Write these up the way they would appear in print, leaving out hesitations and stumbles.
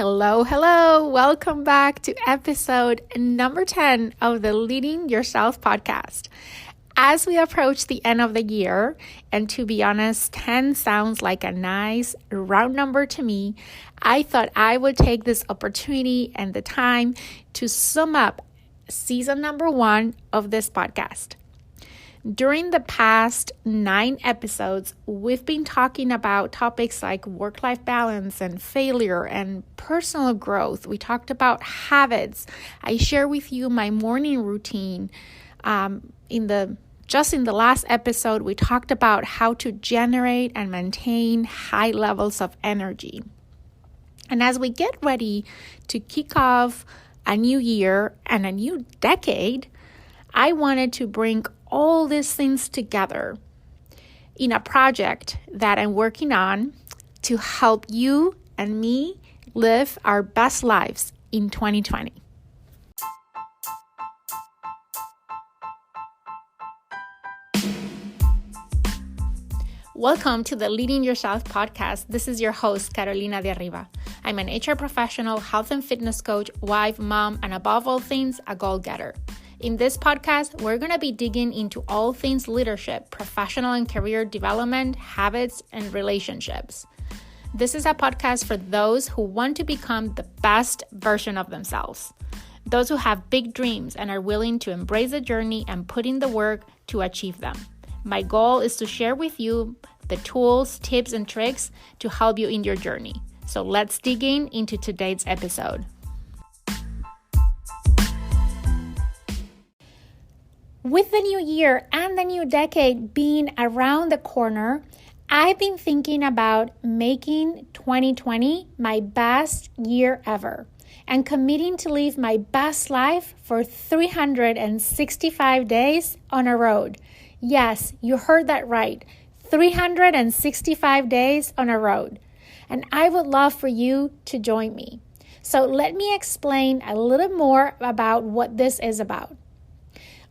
Hello, hello. Welcome back to episode number 10 of the Leading Yourself podcast. As we approach the end of the year, and to be honest, 10 sounds like a nice round number to me, I thought I would take this opportunity and the time to sum up season number 1 of this podcast. During the past 9 episodes, we've been talking about topics like work-life balance and failure and personal growth. We talked about habits. I share with you my morning routine. In the last episode, we talked about how to generate and maintain high levels of energy. And as we get ready to kick off a new year and a new decade, I wanted to bring all these things together in a project that I'm working on to help you and me live our best lives in 2020. Welcome to the Leading Yourself podcast. This is your host, Carolina de Arriba. I'm an HR professional, health and fitness coach, wife, mom, and above all things, a goal-getter. In this podcast, we're going to be digging into all things leadership, professional and career development, habits, and relationships. This is a podcast for those who want to become the best version of themselves. Those who have big dreams and are willing to embrace the journey and put in the work to achieve them. My goal is to share with you the tools, tips, and tricks to help you in your journey. So let's dig into today's episode. With the new year and the new decade being around the corner, I've been thinking about making 2020 my best year ever and committing to live my best life for 365 days on a road. Yes, you heard that right. 365 days on a road. And I would love for you to join me. So let me explain a little more about what this is about.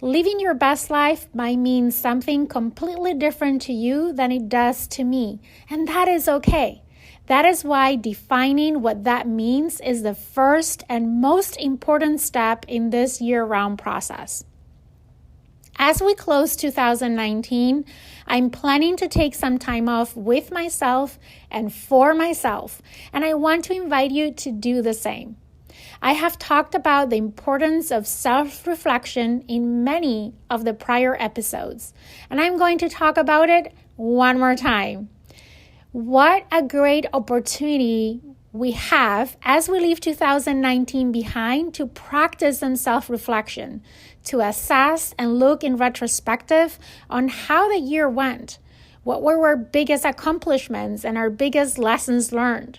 Living your best life might mean something completely different to you than it does to me, and that is okay. That is why defining what that means is the first and most important step in this year-round process. As we close 2019, I'm planning to take some time off with myself and for myself, and I want to invite you to do the same. I have talked about the importance of self-reflection in many of the prior episodes, and I'm going to talk about it one more time. What a great opportunity we have as we leave 2019 behind to practice on self-reflection, to assess and look in retrospective on how the year went, what were our biggest accomplishments and our biggest lessons learned.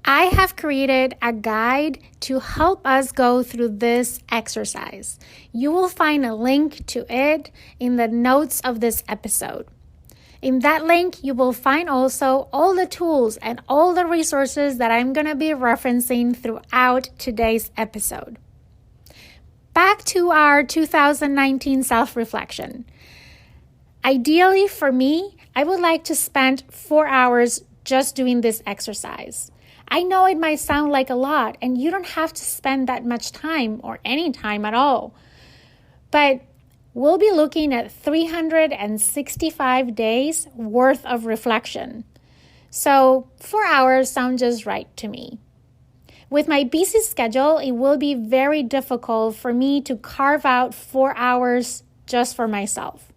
I have created a guide to help us go through this exercise. You will find a link to it in the notes of this episode. In that link, you will find also all the tools and all the resources that I'm going to be referencing throughout today's episode. Back to our 2019 self-reflection. Ideally for me, I would like to spend 4 hours just doing this exercise. I know it might sound like a lot, and you don't have to spend that much time or any time at all. But we'll be looking at 365 days worth of reflection. So 4 hours sound just right to me. With my busy schedule, it will be very difficult for me to carve out 4 hours just for myself.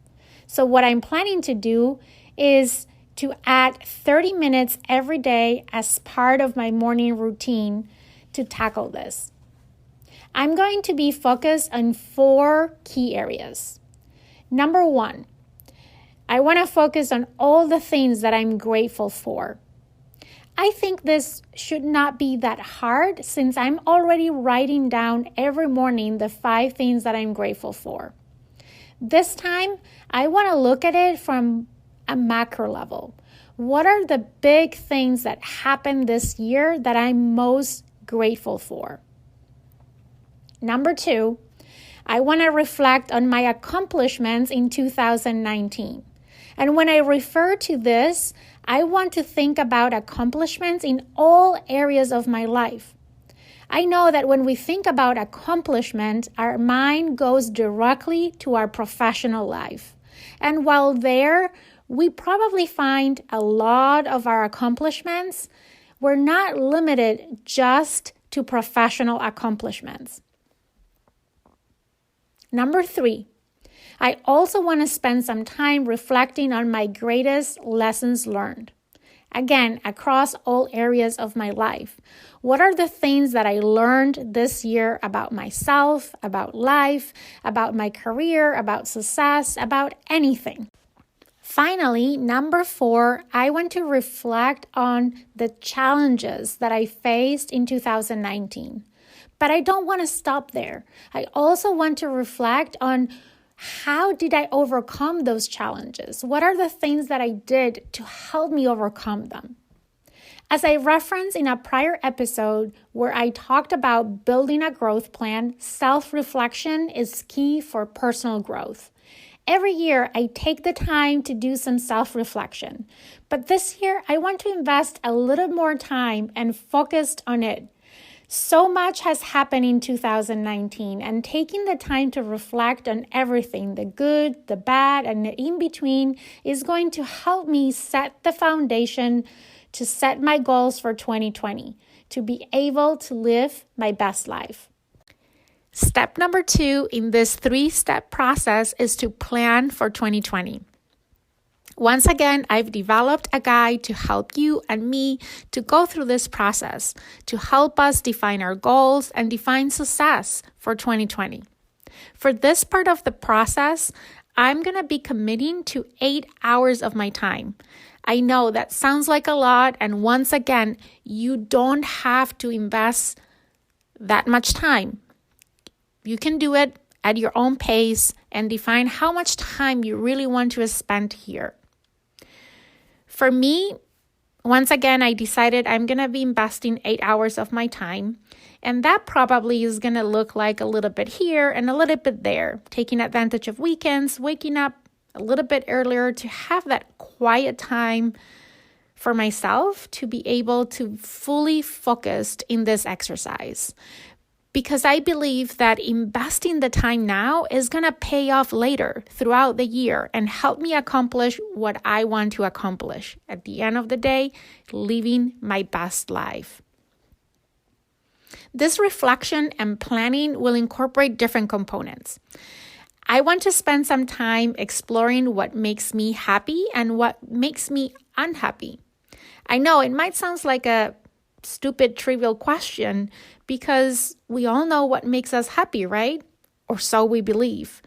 So what I'm planning to do is to add 30 minutes every day as part of my morning routine to tackle this. I'm going to be focused on 4 key areas. Number 1, I want to focus on all the things that I'm grateful for. I think this should not be that hard since I'm already writing down every morning the 5 things that I'm grateful for. This time, I want to look at it from a macro level. What are the big things that happened this year that I'm most grateful for? Number 2, I want to reflect on my accomplishments in 2019. And when I refer to this, I want to think about accomplishments in all areas of my life. I know that when we think about accomplishment, our mind goes directly to our professional life. And while there, we probably find a lot of our accomplishments. We're not limited just to professional accomplishments. Number 3, I also want to spend some time reflecting on my greatest lessons learned. Again, across all areas of my life. What are the things that I learned this year about myself, about life, about my career, about success, about anything? Finally, number 4, I want to reflect on the challenges that I faced in 2019. But I don't want to stop there. I also want to reflect on how did I overcome those challenges? What are the things that I did to help me overcome them? As I referenced in a prior episode where I talked about building a growth plan, self-reflection is key for personal growth. Every year, I take the time to do some self-reflection. But this year, I want to invest a little more time and focused on it. So much has happened in 2019, and taking the time to reflect on everything, the good, the bad, and the in-between, is going to help me set the foundation to set my goals for 2020, to be able to live my best life. Step number 2 in this 3-step process is to plan for 2020. Once again, I've developed a guide to help you and me to go through this process, to help us define our goals and define success for 2020. For this part of the process, I'm going to be committing to 8 hours of my time. I know that sounds like a lot, and once again, you don't have to invest that much time. You can do it at your own pace and define how much time you really want to spend here. For me, once again, I decided I'm going to be investing 8 hours of my time, and that probably is going to look like a little bit here and a little bit there, taking advantage of weekends, waking up a little bit earlier to have that quiet time for myself to be able to fully focus in this exercise. Because I believe that investing the time now is going to pay off later throughout the year and help me accomplish what I want to accomplish. At the end of the day, living my best life. This reflection and planning will incorporate different components. I want to spend some time exploring what makes me happy and what makes me unhappy. I know it might sound like a stupid, trivial question because we all know what makes us happy, right? Or so we believe.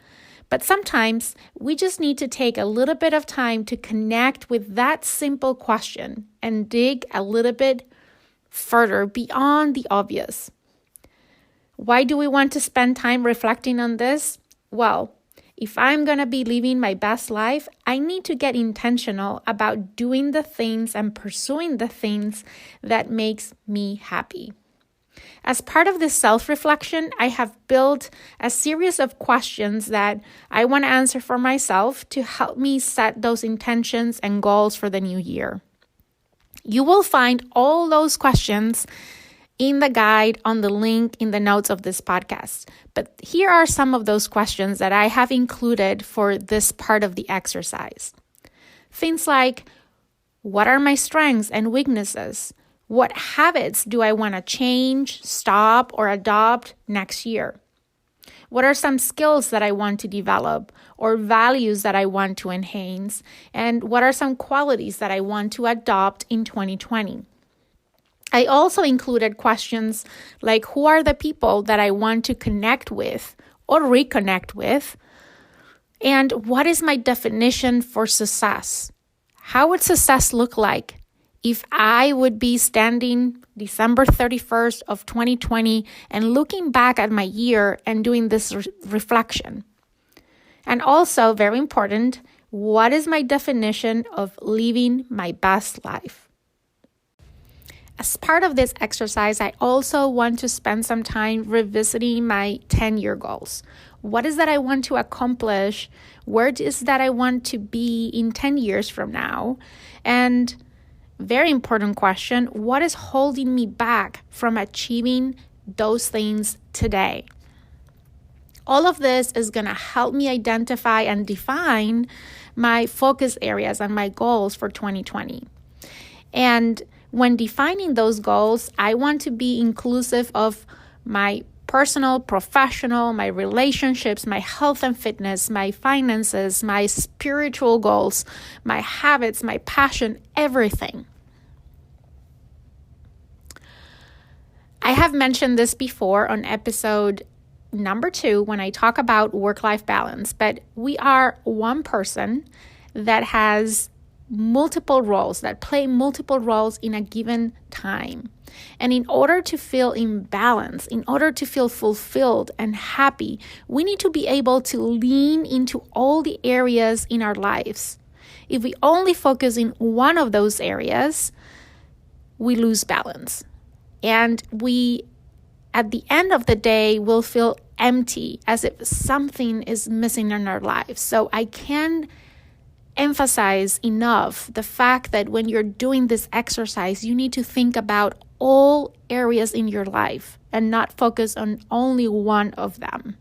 But sometimes we just need to take a little bit of time to connect with that simple question and dig a little bit further beyond the obvious. Why do we want to spend time reflecting on this? Well, if I'm going to be living my best life, I need to get intentional about doing the things and pursuing the things that makes me happy. As part of this self-reflection, I have built a series of questions that I want to answer for myself to help me set those intentions and goals for the new year. You will find all those questions in the guide on the link in the notes of this podcast. But here are some of those questions that I have included for this part of the exercise. Things like, what are my strengths and weaknesses? What habits do I want to change, stop, or adopt next year? What are some skills that I want to develop or values that I want to enhance? And what are some qualities that I want to adopt in 2020? I also included questions like, who are the people that I want to connect with or reconnect with? And what is my definition for success? How would success look like if I would be standing December 31st of 2020 and looking back at my year and doing this reflection? And also, very important, what is my definition of living my best life? As part of this exercise, I also want to spend some time revisiting my 10-year goals. What is that I want to accomplish? Where is that I want to be in 10 years from now? And very important question, what is holding me back from achieving those things today? All of this is going to help me identify and define my focus areas and my goals for 2020. And when defining those goals, I want to be inclusive of my personal, professional, my relationships, my health and fitness, my finances, my spiritual goals, my habits, my passion, everything. I have mentioned this before on episode number 2 when I talk about work-life balance, but we are one person that has multiple roles, that play multiple roles in a given time. And in order to feel in balance, in order to feel fulfilled and happy, we need to be able to lean into all the areas in our lives. If we only focus in one of those areas, we lose balance. And we, at the end of the day, will feel empty, as if something is missing in our lives. So I can emphasize enough the fact that when you're doing this exercise, you need to think about all areas in your life and not focus on only one of them.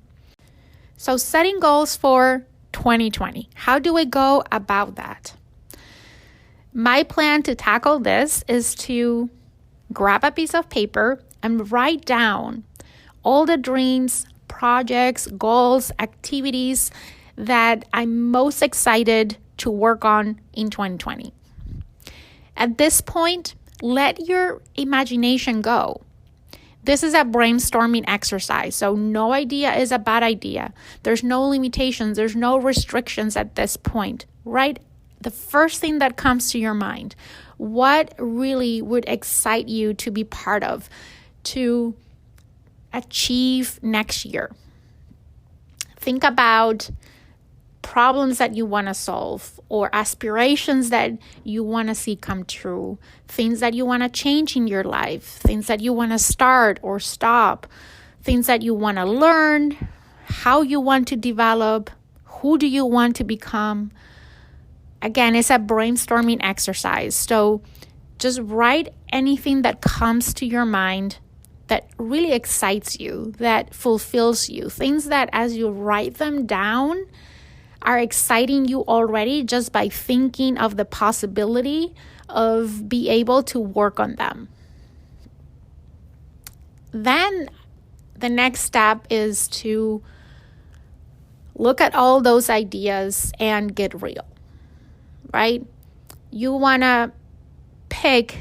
So setting goals for 2020. How do we go about that? My plan to tackle this is to grab a piece of paper and write down all the dreams, projects, goals, activities that I'm most excited to work on in 2020. At this point, let your imagination go. This is a brainstorming exercise, so no idea is a bad idea. There's no limitations, there's no restrictions at this point. Write the first thing that comes to your mind. What really would excite you to be part of, to achieve next year? Think about problems that you want to solve or aspirations that you want to see come true, things that you want to change in your life, things that you want to start or stop, things that you want to learn, how you want to develop, who do you want to become. Again, it's a brainstorming exercise. So just write anything that comes to your mind that really excites you, that fulfills you, things that as you write them down are exciting you already just by thinking of the possibility of being able to work on them. Then the next step is to look at all those ideas and get real, right? You want to pick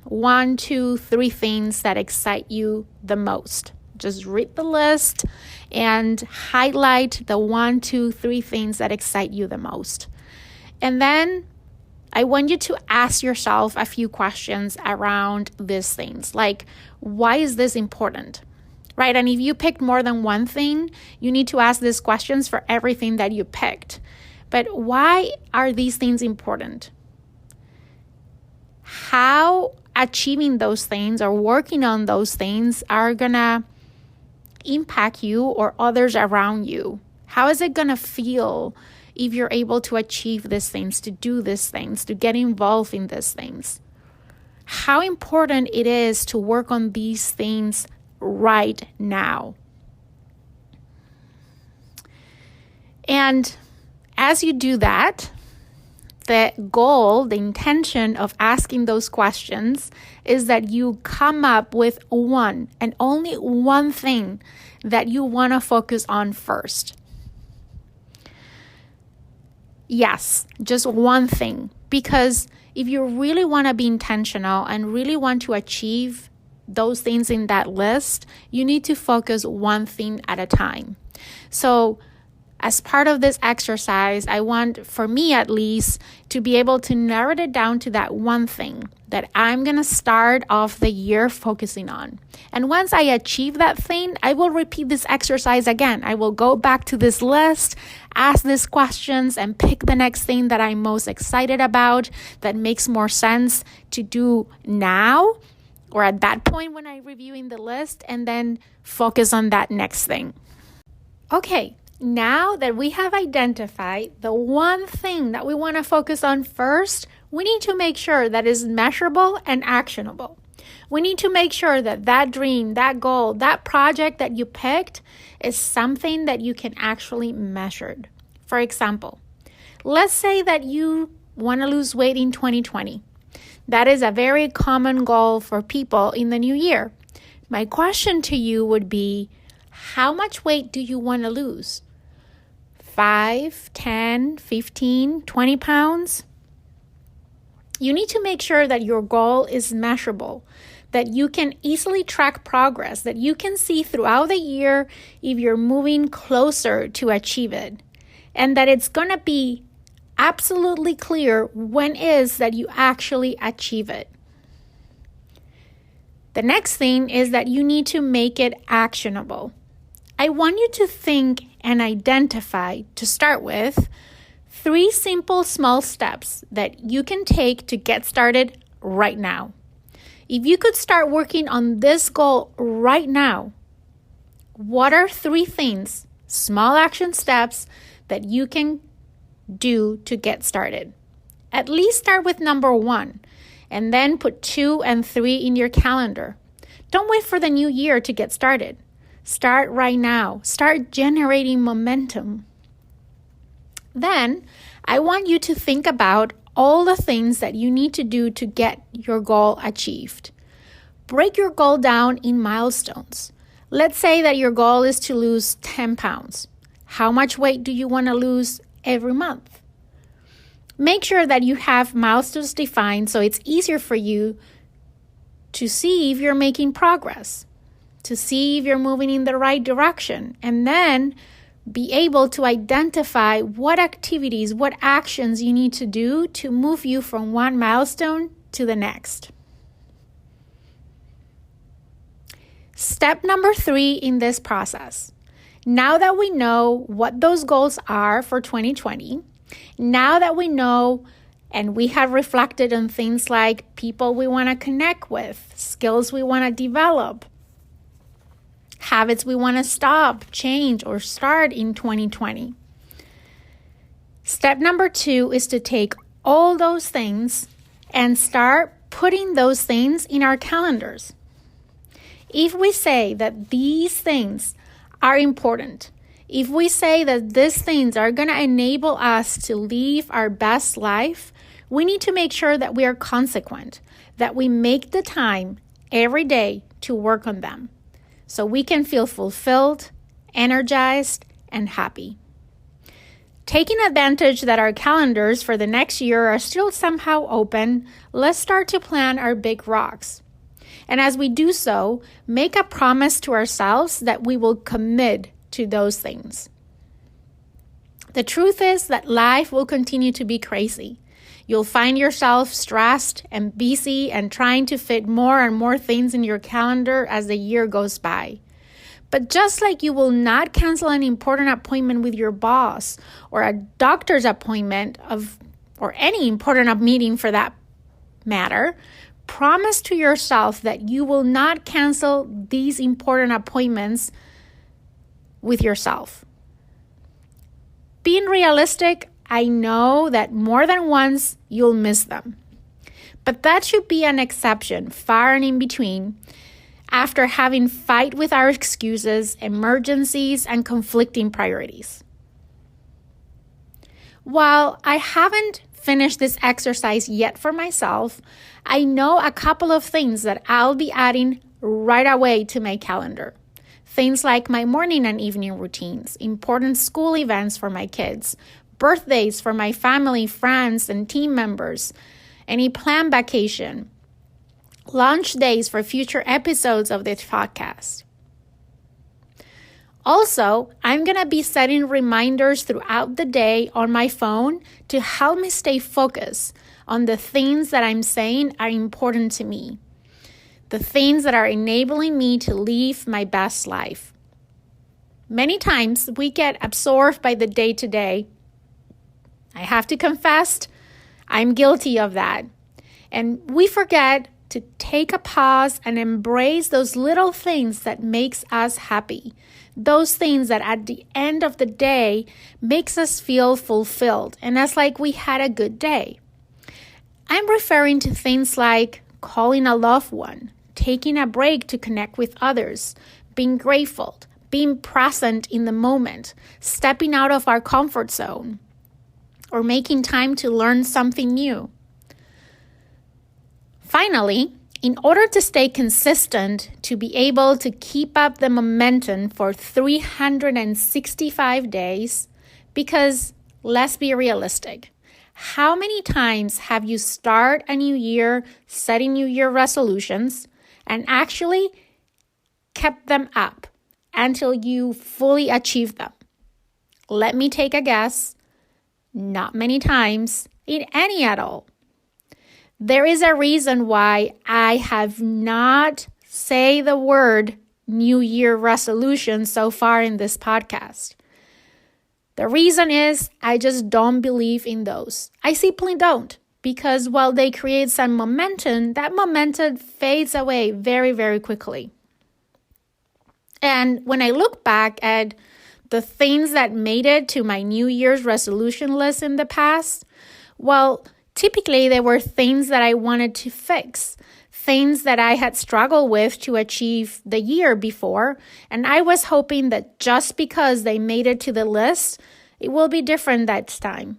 1, 2, 3 things that excite you the most. Just read the list and highlight the 1, 2, 3 things that excite you the most. And then I want you to ask yourself a few questions around these things. Like, why is this important? Right? And if you picked more than one thing, you need to ask these questions for everything that you picked. But why are these things important? How achieving those things or working on those things are going to impact you or others around you? How is it going to feel if you're able to achieve these things, to do these things, to get involved in these things? How important it is to work on these things right now. And as you do that, the goal, the intention of asking those questions is that you come up with one and only one thing that you want to focus on first. Yes, just one thing. Because if you really want to be intentional and really want to achieve those things in that list, you need to focus one thing at a time. So as part of this exercise, I want, for me at least, to be able to narrow it down to that one thing that I'm going to start off the year focusing on. And once I achieve that thing, I will repeat this exercise again. I will go back to this list, ask these questions, and pick the next thing that I'm most excited about, that makes more sense to do now or at that point when I'm reviewing the list, and then focus on that next thing. Okay. Now that we have identified the one thing that we want to focus on first, We need to make sure that it's measurable and actionable. We need to make sure that that dream, that goal, that project that you picked is something that you can actually measure. For example, let's say that you want to lose weight in 2020. That is a very common goal for people in the new year. My question to you would be, how much weight do you want to lose? 5, 10, 15, 20 pounds? You need to make sure that your goal is measurable, that you can easily track progress, that you can see throughout the year if you're moving closer to achieve it, and that it's going to be absolutely clear when is that you actually achieve it. The next thing is that you need to make it actionable. I want you to think and identify, to start with, 3 simple small steps that you can take to get started right now. If you could start working on this goal right now, what are 3 things, small action steps that you can do to get started? At least start with number 1 and then put 2 and 3 in your calendar. Don't wait for the new year to get started. Start right now. Start generating momentum. Then I want you to think about all the things that you need to do to get your goal achieved. Break your goal down in milestones. Let's say that your goal is to lose 10 pounds. How much weight do you want to lose every month? Make sure that you have milestones defined so it's easier for you to see if you're making progress, to see if you're moving in the right direction, and then be able to identify what activities, what actions you need to do to move you from one milestone to the next. Step number 3 in this process. Now that we know what those goals are for 2020, now that we know and we have reflected on things like people we want to connect with, skills we want to develop, habits we want to stop, change, or start in 2020. Step number 2 is to take all those things and start putting those things in our calendars. If we say that these things are important, if we say that these things are going to enable us to live our best life, we need to make sure that we are consequent, that we make the time every day to work on them so we can feel fulfilled, energized, and happy. Taking advantage that our calendars for the next year are still somehow open, let's start to plan our big rocks. And as we do so, make a promise to ourselves that we will commit to those things. The truth is that life will continue to be crazy. You'll find yourself stressed and busy and trying to fit more and more things in your calendar as the year goes by. But just like you will not cancel an important appointment with your boss or a doctor's appointment or any important meeting for that matter, promise to yourself that you will not cancel these important appointments with yourself. Being realistic, I know that more than once you'll miss them. But that should be an exception, far and in between, after having fight with our excuses, emergencies, and conflicting priorities. While I haven't finished this exercise yet for myself, I know a couple of things that I'll be adding right away to my calendar. Things like my morning and evening routines, important school events for my kids, birthdays for my family, friends, and team members, any planned vacation, launch days for future episodes of this podcast. Also, I'm going to be setting reminders throughout the day on my phone to help me stay focused on the things that I'm saying are important to me, the things that are enabling me to live my best life. Many times we get absorbed by the day-to-day. I have to confess, I'm guilty of that. And we forget to take a pause and embrace those little things that makes us happy. Those things that at the end of the day makes us feel fulfilled and as like we had a good day. I'm referring to things like calling a loved one, taking a break to connect with others, being grateful, being present in the moment, stepping out of our comfort zone, or making time to learn something new. Finally, in order to stay consistent, to be able to keep up the momentum for 365 days, because let's be realistic, how many times have you started a new year, setting New Year resolutions, and actually kept them up until you fully achieve them? Let me take a guess. Not many times, if any at all. There is a reason why I have not say the word New Year resolution so far in this podcast. The reason is I just don't believe in those. I simply don't, because while they create some momentum, that momentum fades away very, very quickly. And when I look back at the things that made it to my New Year's resolution list in the past, well, typically they were things that I wanted to fix, things that I had struggled with to achieve the year before, and I was hoping that just because they made it to the list, it will be different that time.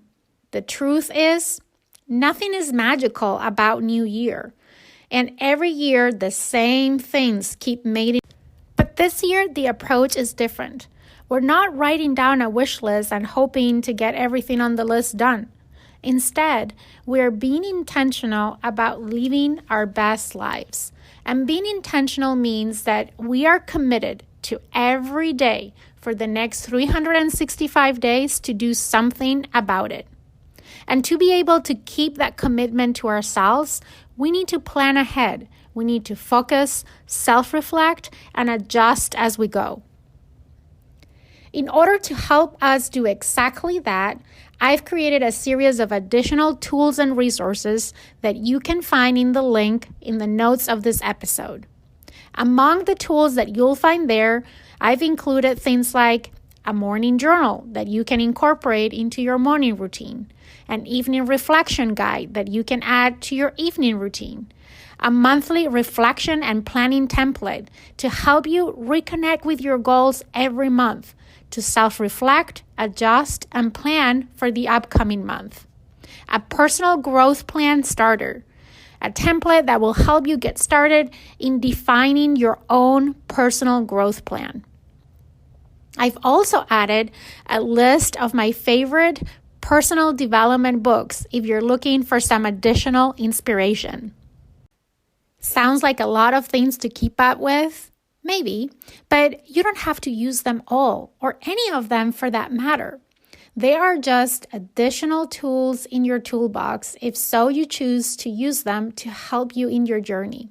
The truth is, nothing is magical about New Year, and every year the same things keep making. But this year the approach is different. We're not writing down a wish list and hoping to get everything on the list done. Instead, we're being intentional about living our best lives. And being intentional means that we are committed to every day for the next 365 days to do something about it. And to be able to keep that commitment to ourselves, we need to plan ahead. We need to focus, self-reflect, and adjust as we go. In order to help us do exactly that, I've created a series of additional tools and resources that you can find in the link in the notes of this episode. Among the tools that you'll find there, I've included things like a morning journal that you can incorporate into your morning routine, an evening reflection guide that you can add to your evening routine, a monthly reflection and planning template to help you reconnect with your goals every month, to self-reflect, adjust, and plan for the upcoming month. A personal growth plan starter, a template that will help you get started in defining your own personal growth plan. I've also added a list of my favorite personal development books if you're looking for some additional inspiration. Sounds like a lot of things to keep up with? Maybe, but you don't have to use them all, or any of them for that matter. They are just additional tools in your toolbox if so you choose to use them to help you in your journey.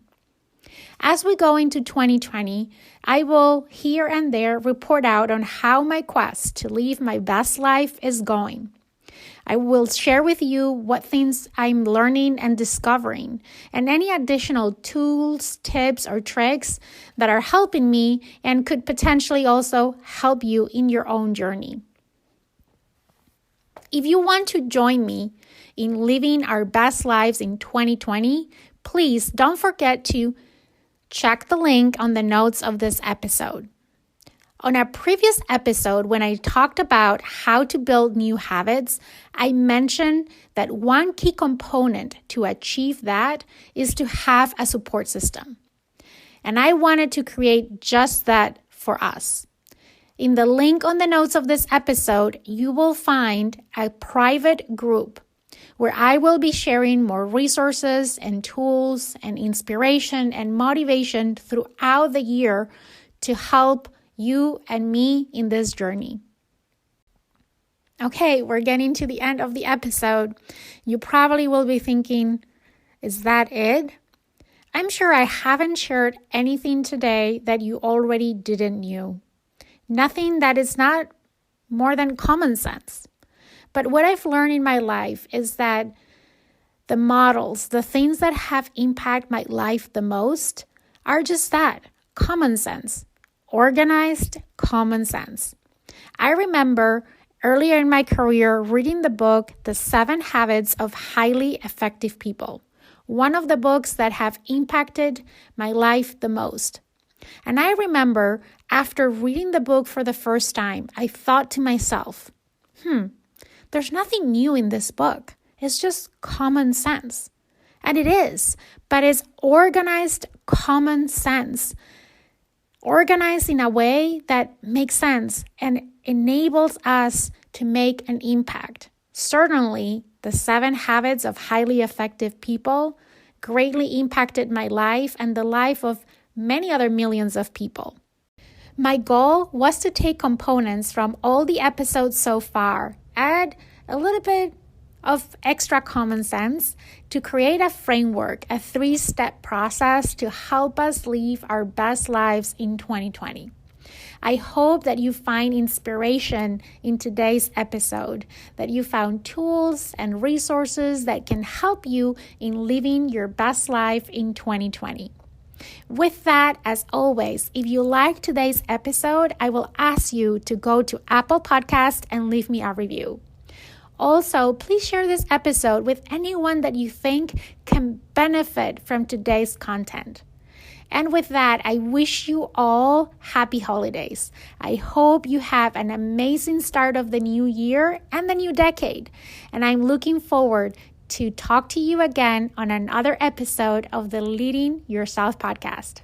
As we go into 2020, I will here and there report out on how my quest to live my best life is going. I will share with you what things I'm learning and discovering, and any additional tools, tips, or tricks that are helping me and could potentially also help you in your own journey. If you want to join me in living our best lives in 2020, please don't forget to check the link on the notes of this episode. On a previous episode, when I talked about how to build new habits, I mentioned that one key component to achieve that is to have a support system. And I wanted to create just that for us. In the link on the notes of this episode, you will find a private group where I will be sharing more resources and tools and inspiration and motivation throughout the year to help you and me in this journey. Okay, we're getting to the end of the episode. You probably will be thinking, is that it? I'm sure I haven't shared anything today that you already didn't know. Nothing that is not more than common sense. But what I've learned in my life is that the models, the things that have impacted my life the most are just that, common sense. Organized common sense. I remember earlier in my career reading the book, The 7 Habits of Highly Effective People, one of the books that have impacted my life the most. And I remember after reading the book for the first time, I thought to myself, there's nothing new in this book. It's just common sense. And it is, but it's organized common sense. Organized in a way that makes sense and enables us to make an impact. Certainly, the 7 Habits of Highly Effective People greatly impacted my life and the life of many other millions of people. My goal was to take components from all the episodes so far, add a little bit of extra common sense to create a framework, a 3-step process to help us live our best lives in 2020. I hope that you find inspiration in today's episode, that you found tools and resources that can help you in living your best life in 2020. With that, as always, if you like today's episode, I will ask you to go to Apple Podcast and leave me a review. Also, please share this episode with anyone that you think can benefit from today's content. And with that, I wish you all happy holidays. I hope you have an amazing start of the new year and the new decade. And I'm looking forward to talk to you again on another episode of the Leading Yourself podcast.